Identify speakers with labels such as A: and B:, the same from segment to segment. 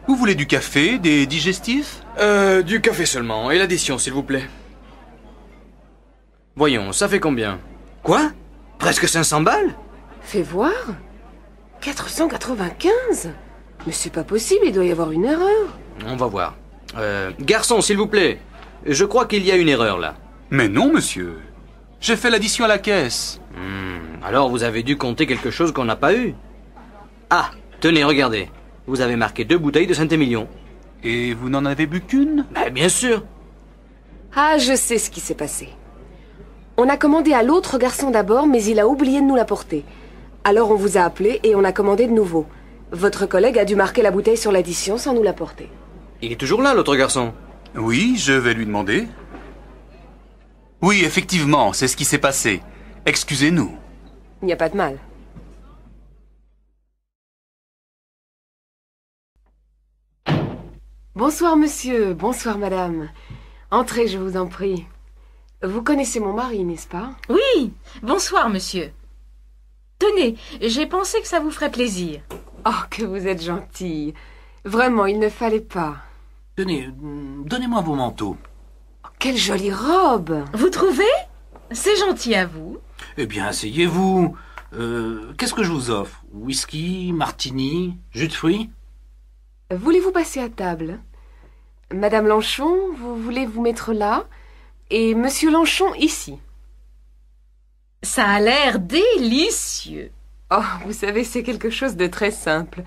A: Vous voulez du café, des digestifs?
B: Du café seulement, et l'addition, s'il vous plaît. Voyons, ça fait combien?
C: Quoi? Presque 500 balles?
D: Fais voir. 495? Mais c'est pas possible, il doit y avoir une erreur.
B: On va voir. Garçon, s'il vous plaît. Je crois qu'il y a une erreur, là.
A: Mais non, monsieur. J'ai fait l'addition à la caisse.
B: Alors vous avez dû compter quelque chose qu'on n'a pas eu. Ah, tenez, regardez. Vous avez marqué 2 bouteilles de Saint-Émilion.
A: Et vous n'en avez bu qu'une?
B: Ben, bien sûr.
D: Ah, je sais ce qui s'est passé. On a commandé à l'autre garçon d'abord, mais il a oublié de nous l'apporter. Alors on vous a appelé et on a commandé de nouveau. Votre collègue a dû marquer la bouteille sur l'addition sans nous l'apporter.
B: Il est toujours là, l'autre garçon.
A: Oui, je vais lui demander. Oui, effectivement, c'est ce qui s'est passé. Excusez-nous.
D: Il n'y a pas de mal. Bonsoir monsieur, bonsoir madame. Entrez, je vous en prie. Vous connaissez mon mari, n'est-ce pas?
E: Oui, bonsoir, monsieur. Tenez, j'ai pensé que ça vous ferait plaisir.
D: Oh, que vous êtes gentille. Vraiment, il ne fallait pas.
F: Tenez, donnez-moi vos manteaux.
D: Oh, quelle jolie robe!
E: Vous trouvez? C'est gentil à vous.
F: Eh bien, asseyez-vous. Qu'est-ce que je vous offre? Whisky, martini, jus de fruits?
D: Voulez-vous passer à table? Madame Lanchon, vous voulez vous mettre là? Et Monsieur Lanchon ici.
E: Ça a l'air délicieux.
D: Oh, vous savez, c'est quelque chose de très simple.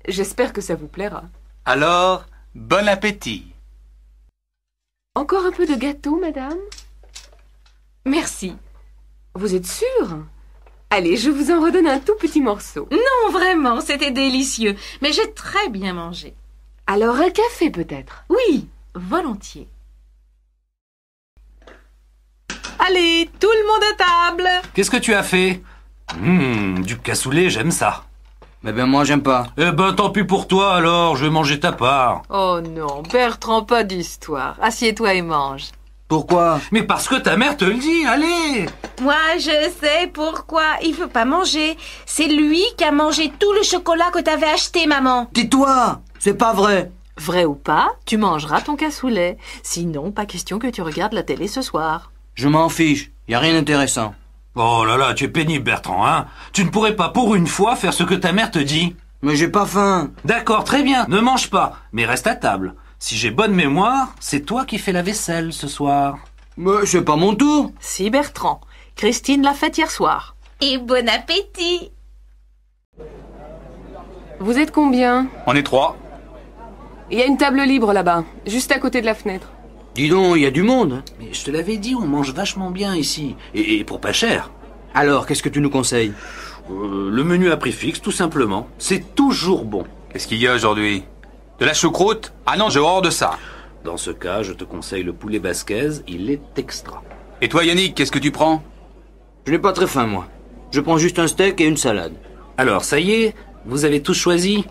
D: J'espère que ça vous plaira.
A: Alors, bon appétit.
D: Encore un peu de gâteau, madame?
E: Merci.
D: Vous êtes sûre? Allez, je vous en redonne un tout petit morceau.
E: Non, vraiment, c'était délicieux. Mais j'ai très bien mangé.
D: Alors un café, peut-être?
E: Oui, volontiers.
G: Allez, tout le monde à table!
F: Qu'est-ce que tu as fait? Du cassoulet, j'aime ça.
B: Mais ben moi, j'aime pas.
F: Eh ben, tant pis pour toi alors, je vais manger ta part.
G: Oh non, Bertrand, pas d'histoire. Assieds-toi et mange.
B: Pourquoi?
F: Mais parce que ta mère te le dit, allez!
E: Moi, je sais pourquoi. Il veut pas manger. C'est lui qui a mangé tout le chocolat que t'avais acheté, maman.
C: Tais-toi! C'est pas vrai!
G: Vrai ou pas, tu mangeras ton cassoulet. Sinon, pas question que tu regardes la télé ce soir.
B: Je m'en fiche. Y a rien d'intéressant.
F: Oh là là, tu es pénible, Bertrand, hein? Tu ne pourrais pas pour une fois faire ce que ta mère te dit?
B: Mais j'ai pas faim.
F: D'accord, très bien, ne mange pas, mais reste à table. Si j'ai bonne mémoire, c'est toi qui fais la vaisselle ce soir.
B: Mais c'est pas mon tour.
G: Si, Bertrand. Christine l'a faite hier soir.
E: Et bon appétit.
D: Vous êtes combien?
A: On est 3.
D: Il y a une table libre là-bas, juste à côté de la fenêtre.
B: Dis donc, y a du monde.
F: Mais je te l'avais dit, on mange vachement bien ici. Et pour pas cher.
B: Alors, qu'est-ce que tu nous conseilles?
F: Le menu à prix fixe, tout simplement. C'est toujours bon.
A: Qu'est-ce qu'il y a aujourd'hui? De la choucroute? Ah non, j'ai horreur de ça.
F: Dans ce cas, je te conseille le poulet basquez, il est extra.
A: Et toi, Yannick, qu'est-ce que tu prends?
B: Je n'ai pas très faim, moi. Je prends juste un steak et une salade.
F: Alors, ça y est, vous avez tous choisi?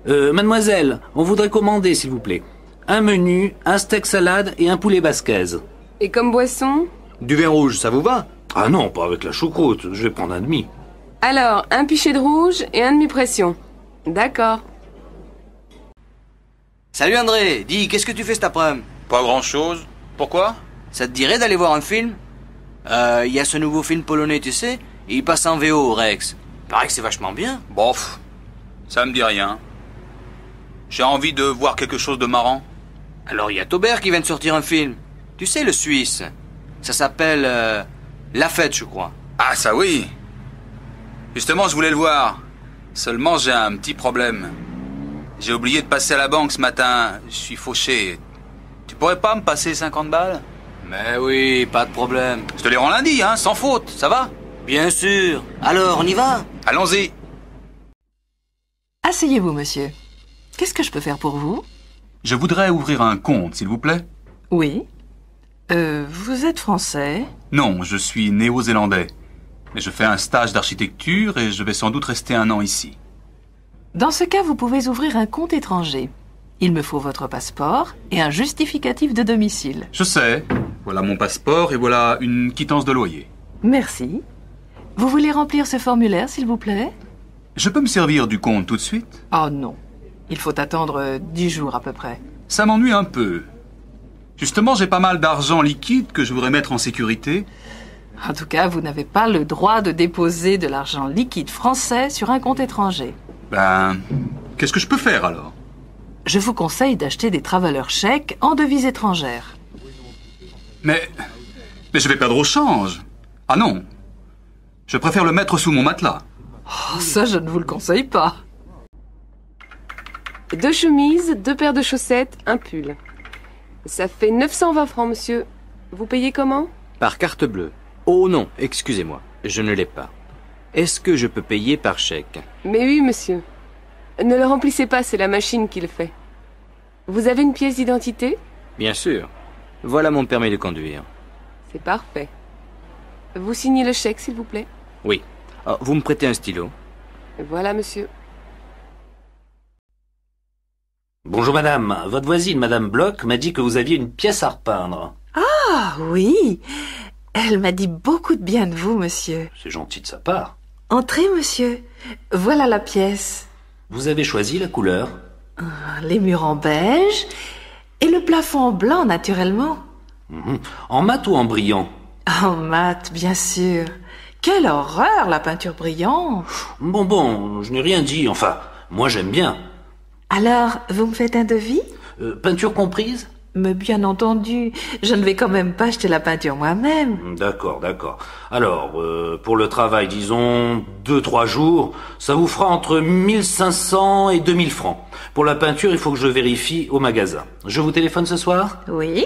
F: Mademoiselle, on voudrait commander, s'il vous plaît. Un menu, un steak salade et un poulet basquez.
D: Et comme boisson?
B: Du vin rouge, ça vous va?
F: Ah non, pas avec la choucroute, je vais prendre un demi.
D: Alors, un pichet de rouge et un demi-pression. D'accord.
C: Salut André, dis, qu'est-ce que tu fais cet après-midi?
A: Pas grand-chose. Pourquoi?
C: Ça te dirait d'aller voir un film? Il y a ce nouveau film polonais, tu sais, et il passe en VO au Rex. Paraît que c'est vachement bien.
A: Bof, ça me dit rien. J'ai envie de voir quelque chose de marrant.
C: Alors il y a Taubert qui vient de sortir un film. Tu sais, le Suisse. Ça s'appelle La Fête, je crois.
A: Ah ça oui. Justement, je voulais le voir. Seulement, j'ai un petit problème. J'ai oublié de passer à la banque ce matin. Je suis fauché. Tu pourrais pas me passer 50 balles?
C: Mais oui, pas de problème.
A: Je te les rends lundi, hein, sans faute, ça va?
C: Bien sûr. Alors, on y va?
A: Allons-y.
G: Asseyez-vous, monsieur. Qu'est-ce que je peux faire pour vous?
A: Je voudrais ouvrir un compte, s'il vous plaît.
G: Oui. Vous êtes français?
A: Non, je suis néo-zélandais. Mais je fais un stage d'architecture et je vais sans doute rester 1 an ici.
G: Dans ce cas, vous pouvez ouvrir un compte étranger. Il me faut votre passeport et un justificatif de domicile.
A: Je sais. Voilà mon passeport et voilà une quittance de loyer.
G: Merci. Vous voulez remplir ce formulaire, s'il vous plaît?
A: Je peux me servir du compte tout de suite?
G: Oh non. Il faut attendre 10 jours à peu près.
A: Ça m'ennuie un peu. Justement, j'ai pas mal d'argent liquide que je voudrais mettre en sécurité.
G: En tout cas, vous n'avez pas le droit de déposer de l'argent liquide français sur un compte étranger.
A: Ben, qu'est-ce que je peux faire alors?
G: Je vous conseille d'acheter des travelers chèques en devises étrangères.
A: Mais je vais perdre au change. Ah non. Je préfère le mettre sous mon matelas.
G: Oh, ça, je ne vous le conseille pas.
D: 2 chemises, 2 paires de chaussettes, un pull. Ça fait 920 francs, monsieur. Vous payez comment?
B: Par carte bleue. Oh non, excusez-moi, je ne l'ai pas. Est-ce que je peux payer par chèque?
D: Mais oui, monsieur. Ne le remplissez pas, c'est la machine qui le fait. Vous avez une pièce d'identité?
B: Bien sûr. Voilà mon permis de conduire.
D: C'est parfait. Vous signez le chèque, s'il vous plaît?
B: Oui. Oh, vous me prêtez un stylo?
D: Voilà, monsieur.
F: Bonjour madame, votre voisine, madame Bloch, m'a dit que vous aviez une pièce à repeindre.
G: Ah oui, elle m'a dit beaucoup de bien de vous, monsieur.
F: C'est gentil de sa part.
G: Entrez, monsieur. Voilà la pièce.
F: Vous avez choisi la couleur?
G: Les murs en beige et le plafond en blanc, naturellement.
F: En mat ou en brillant?
G: En mat, bien sûr. Quelle horreur, la peinture brillante.
F: Bon, je n'ai rien dit, enfin, moi j'aime bien.
G: Alors, vous me faites un devis?
F: Peinture comprise?
G: Mais bien entendu, je ne vais quand même pas acheter la peinture moi-même.
F: D'accord. Alors, pour le travail, disons 2-3 jours, ça vous fera entre 1500 et 2000 francs. Pour la peinture, il faut que je vérifie au magasin. Je vous téléphone ce soir?
G: Oui,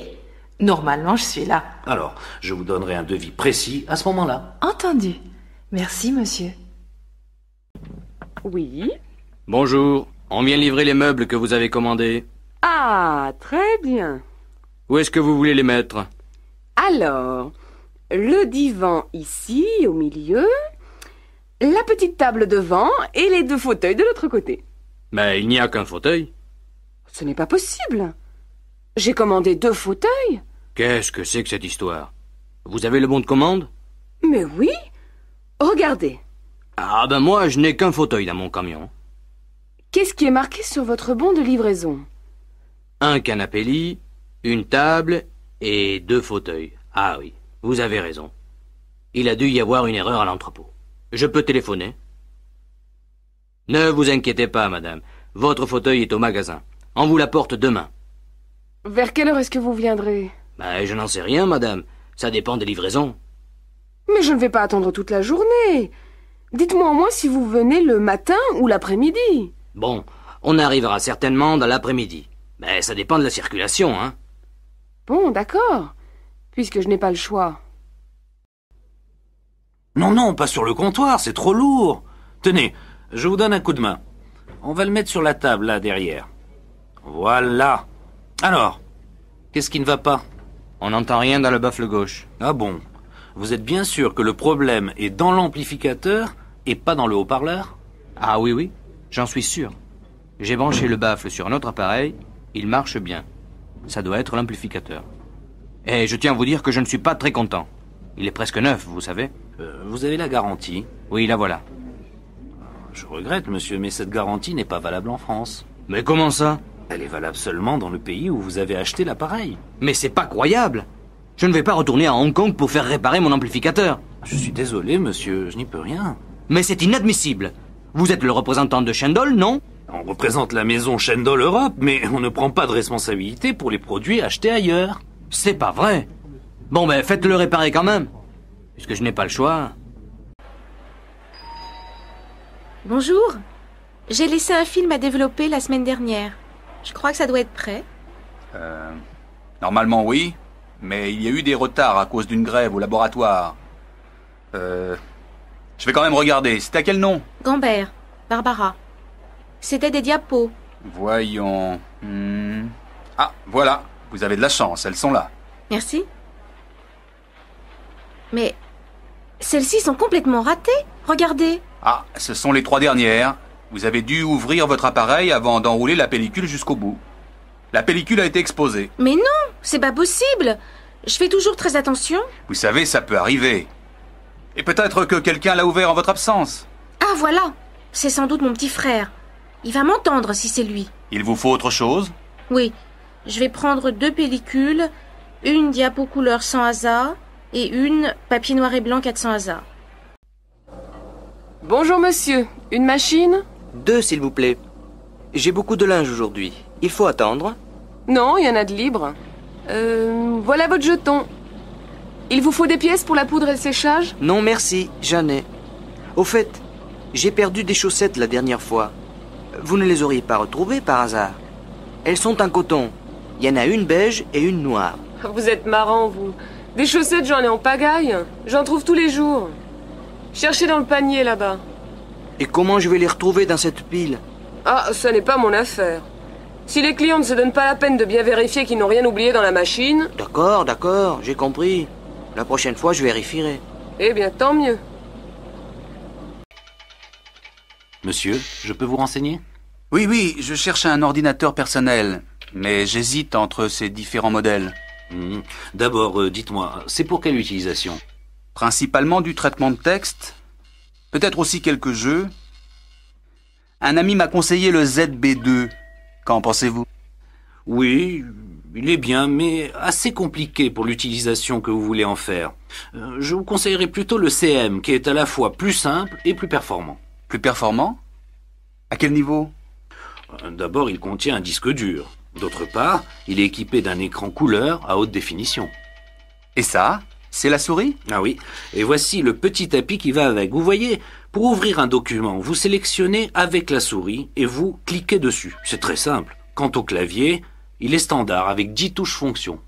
G: normalement je suis là.
F: Alors, je vous donnerai un devis précis à ce moment-là.
G: Entendu. Merci, monsieur.
D: Oui.
B: Bonjour, on vient livrer les meubles que vous avez commandés.
D: Ah, très bien.
B: Où est-ce que vous voulez les mettre?
D: Alors, le divan ici, au milieu, la petite table devant et les 2 fauteuils de l'autre côté.
B: Mais il n'y a qu'un fauteuil.
D: Ce n'est pas possible. J'ai commandé 2 fauteuils.
B: Qu'est-ce que c'est que cette histoire? Vous avez le bon de commande?
D: Mais oui. Regardez.
B: Ah ben moi, je n'ai qu'un fauteuil dans mon camion.
D: Qu'est-ce qui est marqué sur votre bon de livraison?
B: Un canapé lit, une table et 2 fauteuils. Ah oui, vous avez raison. Il a dû y avoir une erreur à l'entrepôt. Je peux téléphoner? Ne vous inquiétez pas, madame. Votre fauteuil est au magasin. On vous l'apporte demain.
D: Vers quelle heure est-ce que vous viendrez?
B: Ben, je n'en sais rien, madame. Ça dépend des livraisons.
D: Mais je ne vais pas attendre toute la journée. Dites-moi au moins si vous venez le matin ou l'après-midi.
B: Bon, on arrivera certainement dans l'après-midi. Mais ça dépend de la circulation, hein.
D: Bon, d'accord. Puisque je n'ai pas le choix.
F: Non, pas sur le comptoir, c'est trop lourd. Tenez, je vous donne un coup de main. On va le mettre sur la table, là, derrière. Voilà. Alors, qu'est-ce qui ne va pas?
B: On n'entend rien dans le baffle gauche.
F: Ah bon? Vous êtes bien sûr que le problème est dans l'amplificateur et pas dans le haut-parleur?
B: Ah oui, j'en suis sûr. J'ai branché le baffle sur un autre appareil, il marche bien. Ça doit être l'amplificateur. Et je tiens à vous dire que je ne suis pas très content. Il est presque neuf, vous savez.
F: Vous avez la garantie?
B: Oui, la voilà.
F: Je regrette, monsieur, mais cette garantie n'est pas valable en France.
B: Mais comment ça?
F: Elle est valable seulement dans le pays où vous avez acheté l'appareil.
B: Mais c'est pas croyable. Je ne vais pas retourner à Hong Kong pour faire réparer mon amplificateur.
F: Je suis désolé, monsieur, je n'y peux rien.
B: Mais c'est inadmissible. Vous êtes le représentant de Shendol, non?
F: On représente la maison Shendol Europe, mais on ne prend pas de responsabilité pour les produits achetés ailleurs.
B: C'est pas vrai. Bon, ben, faites-le réparer quand même. Puisque je n'ai pas le choix.
E: Bonjour. J'ai laissé un film à développer la semaine dernière. Je crois que ça doit être prêt.
A: Normalement, oui. Mais il y a eu des retards à cause d'une grève au laboratoire. Je vais quand même regarder. C'est à quel nom?
E: Gambert, Barbara. C'était des diapos.
A: Voyons. Ah, voilà. Vous avez de la chance, elles sont là.
E: Merci. Mais celles-ci sont complètement ratées. Regardez.
A: Ah, ce sont les 3 dernières. Vous avez dû ouvrir votre appareil avant d'enrouler la pellicule jusqu'au bout. La pellicule a été exposée.
E: Mais non, c'est pas possible. Je fais toujours très attention.
A: Vous savez, ça peut arriver. Et peut-être que quelqu'un l'a ouvert en votre absence.
E: Ah voilà, c'est sans doute mon petit frère. Il va m'entendre si c'est lui.
A: Il vous faut autre chose?
E: Oui, je vais prendre 2 pellicules, une diapo couleur sans hasard et une papier noir et blanc 400 hasard.
D: Bonjour monsieur, une machine?
C: 2, s'il vous plaît. J'ai beaucoup de linge aujourd'hui. Il faut attendre.
D: Non, il y en a de libre. Voilà votre jeton. Il vous faut des pièces pour la poudre et le séchage?
C: Non, merci, j'en ai. Au fait, j'ai perdu des chaussettes la dernière fois. Vous ne les auriez pas retrouvées par hasard? Elles sont en coton. Il y en a une beige et une noire.
D: Vous êtes marrant, vous. Des chaussettes, j'en ai en pagaille. J'en trouve tous les jours. Cherchez dans le panier, là-bas.
C: Et comment je vais les retrouver dans cette pile?
D: Ah, ça n'est pas mon affaire. Si les clients ne se donnent pas la peine de bien vérifier qu'ils n'ont rien oublié dans la machine...
C: D'accord, j'ai compris. La prochaine fois, je vérifierai.
D: Eh bien, tant mieux.
F: Monsieur, je peux vous renseigner?
A: Oui, je cherche un ordinateur personnel, mais j'hésite entre ces différents modèles.
F: D'abord, dites-moi, c'est pour quelle utilisation?
A: Principalement du traitement de texte, peut-être aussi quelques jeux. Un ami m'a conseillé le ZB2. Qu'en pensez-vous?
F: Oui, il est bien, mais assez compliqué pour l'utilisation que vous voulez en faire. Je vous conseillerais plutôt le CM, qui est à la fois plus simple et plus performant.
A: Plus performant? À quel niveau?
F: D'abord, il contient un disque dur. D'autre part, il est équipé d'un écran couleur à haute définition.
A: Et ça, c'est la souris?
F: Ah oui, et voici le petit tapis qui va avec. Vous voyez, pour ouvrir un document, vous sélectionnez avec la souris et vous cliquez dessus. C'est très simple. Quant au clavier, il est standard avec 10 touches fonctions.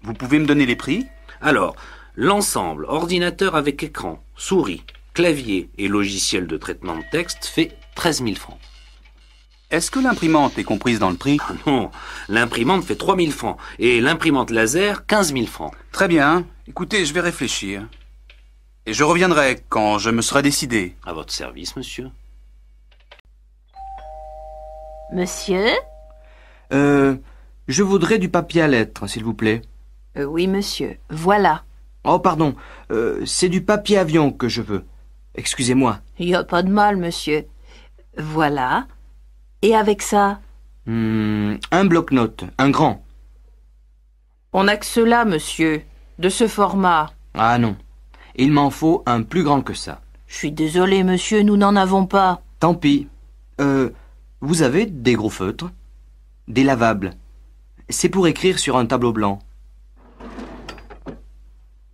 A: Vous pouvez me donner les prix?
F: Alors, l'ensemble ordinateur avec écran, souris, clavier et logiciel de traitement de texte fait 13 000 francs.
A: Est-ce que l'imprimante est comprise dans le prix?
F: Non, l'imprimante fait 3 000 francs et l'imprimante laser 15 000 francs.
A: Très bien. Écoutez, je vais réfléchir. Et je reviendrai quand je me serai décidé.
F: À votre service, monsieur.
G: Monsieur?
C: Je voudrais du papier à lettres, s'il vous plaît.
G: Oui, monsieur. Voilà.
C: Oh, pardon. C'est du papier avion que je veux. Excusez-moi.
G: Il n'y a pas de mal, monsieur. Voilà. Et avec ça?
C: Un bloc-notes, un grand.
G: On n'a que cela, monsieur. De ce format.
C: Ah non. Il m'en faut un plus grand que ça.
G: Je suis désolé, monsieur, nous n'en avons pas.
C: Tant pis. Vous avez des gros feutres? Des lavables. C'est pour écrire sur un tableau blanc.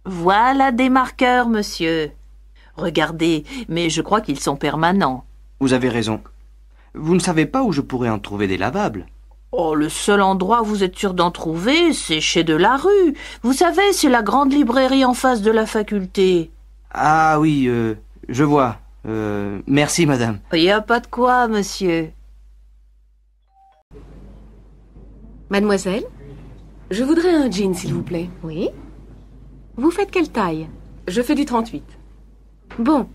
G: Voilà des marqueurs, monsieur. Regardez, mais je crois qu'ils sont permanents.
C: Vous avez raison. Vous ne savez pas où je pourrais en trouver des lavables?
G: Oh, le seul endroit où vous êtes sûr d'en trouver, c'est chez Delarue. Vous savez, c'est la grande librairie en face de la faculté.
C: Ah oui, je vois. Merci, madame.
G: Il n'y a pas de quoi, monsieur.
D: Mademoiselle? Je voudrais un jean, s'il vous plaît.
E: Oui? Vous faites quelle taille?
D: Je fais du 38.
E: Bon.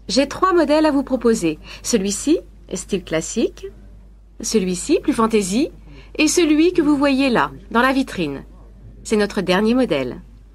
E: J'ai 3 modèles à vous proposer. Celui-ci, style classique. Celui-ci, plus fantaisie. Et celui que vous voyez là, dans la vitrine. C'est notre dernier modèle.